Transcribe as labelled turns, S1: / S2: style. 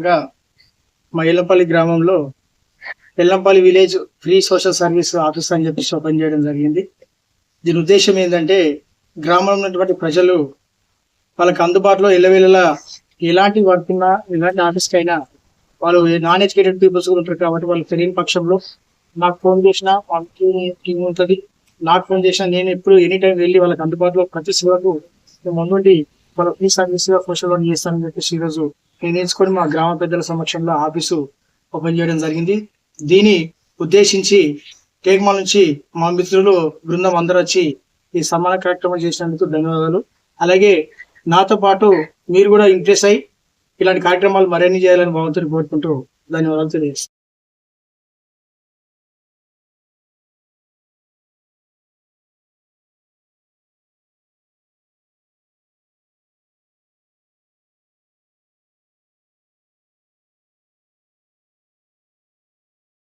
S1: భాగంగా మా ఎల్లంపల్లి గ్రామంలో Yellampalli village free social service office అని చెప్పేసి ఓపెన్ చేయడం జరిగింది. దీని ఉద్దేశం ఏంటంటే గ్రామంలో ఉన్నటువంటి ప్రజలు వాళ్ళకి అందుబాటులో ఎల్లవేళలా ఎలాంటి వర్క్ ఉన్నా ఎలాంటి ఆఫీస్కి అయినా వాళ్ళు నాన్ ఎడ్యుకేటెడ్ పీపుల్స్ కూడా ఉంటారు కాబట్టి వాళ్ళు తెలియని పక్షంలో నాకు ఫోన్ చేసినా వాళ్ళకి టీం ఉంటుంది. నాకు ఫోన్ చేసినా నేను ఎప్పుడు ఎనీ టైం వెళ్ళి వాళ్ళకి అందుబాటులో ప్రతి సేవకు ముందుండి వాళ్ళ ఫ్రీ సర్వీస్ సోషల్ వర్క్ చేస్తానని చెప్పేసి ఈరోజు నేను నేర్చుకొని మా గ్రామ పెద్దల సమక్షంలో ఆఫీసు ఓపెన్ చేయడం జరిగింది. దీన్ని ఉద్దేశించి టేక్మాల్ నుంచి మా మిత్రులు బృందం అందరూ వచ్చి ఈ సన్మాన కార్యక్రమం చేసినందుకు ధన్యవాదాలు. అలాగే నాతో పాటు మీరు కూడా ఇంట్రెస్ట్ అయ్యి ఇలాంటి కార్యక్రమాలు మరిన్ని చేయాలని భగవంతుని కోరుకుంటూ ధన్యవాదాలు తెలియజేస్తాను.